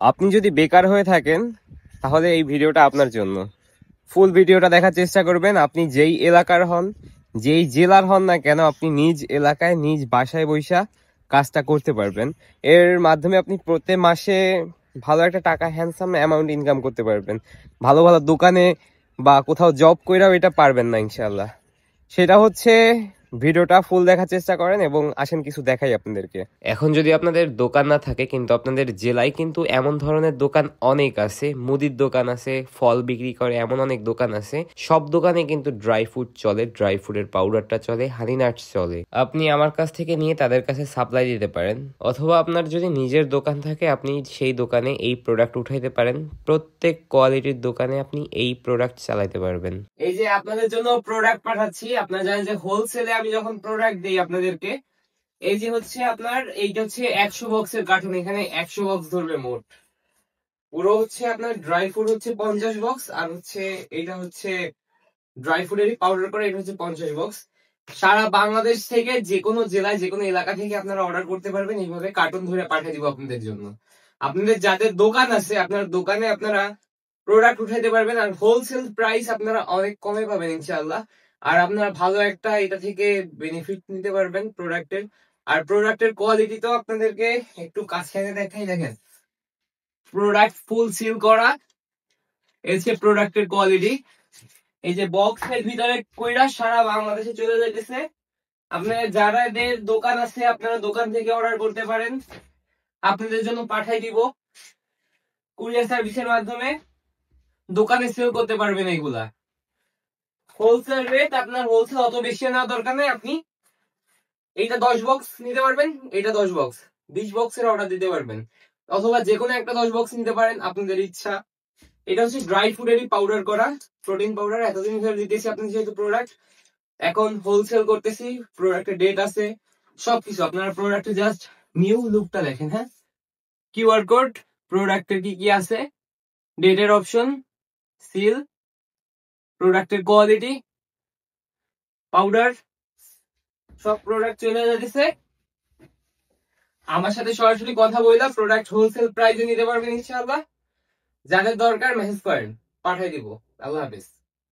আপনি যদি বেকার হয়ে থাকেন তাহলে এই ভিডিওটা আপনার জন্য। ফুল ভিডিওটা দেখার চেষ্টা করবেন। আপনি যেই এলাকার হন, যেই জেলার হন না কেন, আপনি নিজ এলাকায় নিজ বাসায় বৈশা কাজটা করতে পারবেন। এর মাধ্যমে আপনি প্রতি মাসে ভালো একটা টাকা, হ্যান্ডসাম অ্যামাউন্ট ইনকাম করতে পারবেন। ভালো ভালো দোকানে বা কোথাও জব কইরাও এটা পারবেন না ইনশাল্লাহ। সেটা হচ্ছে, ভিডিওটা ফুল দেখার চেষ্টা করেন এবং আসেন কিছু দেখাই আপনাদেরকে। এখন যদি আপনাদের দোকান না থাকে, কিন্তু আপনাদের জেলায় কিন্তু এমন ধরনের দোকান অনেক আছে, মুদির দোকান আছে, ফল বিক্রি করে এমন অনেক দোকান আছে। সব দোকানে কিন্তু ড্রাই ফ্রুট চলে, ড্রাই ফ্রুটের পাউডারটা চলে, হানি নাটস চলে। আপনি আমার কাছ থেকে নিয়ে তাদের কাছে সাপ্লাই দিতে পারেন, অথবা আপনার যদি নিজের দোকান থাকে আপনি সেই দোকানে এই প্রোডাক্ট উঠাইতে পারেন। প্রত্যেক কোয়ালিটির দোকানে আপনি এই প্রোডাক্ট চালাইতে পারবেন। এই যে আপনাদের জন্য প্রোডাক্ট পাঠাচ্ছি। আপনারা জানেন যে হোলসেলে আমি যখন প্রোডাক্ট দিই আপনাদেরকে, এই যে হচ্ছে আপনার, এইটা হচ্ছে 100 বক্সের কার্টুন। এখানে 100 বক্স ধরবে মোট। পুরো হচ্ছে আপনার ড্রাই ফ্রুট হচ্ছে 50 বক্স, আর হচ্ছে এটা হচ্ছে ড্রাই ফ্রুটেরই পাউডার করে, এটা হচ্ছে 50 বক্স। সারা বাংলাদেশ থেকে যে কোনো জেলায় যে কোনো এলাকা থেকে আপনারা অর্ডার করতে পারবেন। এইভাবে কার্টুন ধরে পাঠিয়ে দিব আপনাদের জন্য। আপনাদের যাদের দোকান আছে, আপনার দোকানে আপনারা প্রোডাক্ট উঠাইতে পারবেন, আর হোলসেল প্রাইস আপনারা অনেক কমে পাবেন ইনশাআল্লাহ। আর আপনারা ভালো একটা এটা থেকে বেনিফিট নিতে পারবেন প্রোডাক্টের। আর প্রোডাক্টের কোয়ালিটি তো আপনাদেরকে একটু কাছে এনে দেখাই। দেখেন, প্রোডাক্ট ফুল সিল করা, এই যে প্রোডাক্টের কোয়ালিটি। এই যে বক্সের ভিতরে কইরা সারা বাংলাদেশে চলে যাইতেছে। আপনার যাদের দোকান আছে আপনারা দোকান থেকে অর্ডার করতে পারেন, আপনাদের জন্য পাঠাই দিব কুরিয়ার সার্ভিসের মাধ্যমে। দোকানে সেল করতে পারবেন এইগুলা। হোলসেল রেট, আপনার হোলসেল অত বেশি নেওয়া দরকার নেই। আপনি এইটা 10 বক্স নিতে পারবেন, এটা 10 বক্স, 20 বক্সের অর্ডার দিতে পারবেন, অথবা যে কোনো একটা 10 বক্স নিতে পারেন, আপনাদের ইচ্ছা। এটা হচ্ছে ড্রাই ফ্রুটেরই পাউডার করা, প্রোটিন পাউডার। এতদিন ধরে দিতেছি আপনি যেহেতু প্রোডাক্ট, এখন হোলসেল করতেছি, প্রোডাক্টের ডেট আছে সবকিছু। আপনারা প্রোডাক্টে জাস্ট নিউ লুকটা দেখেন। হ্যাঁ, কিউআর কোড, প্রোডাক্টের কি কি আছে, ডেটের অপশন, সিল, প্রোডাক্টের কোয়ালিটি, পাউডার, সব প্রোডাক্ট চলে যাচ্ছে। আমার সাথে সরাসরি কথা বললা প্রোডাক্ট হোলসেল প্রাইসে নিতে পারবেন ইনশাআল্লাহ। যাদের দরকার মেসেজ করেন, পাঠিয়ে দিব। আল্লাহ হাফেজ।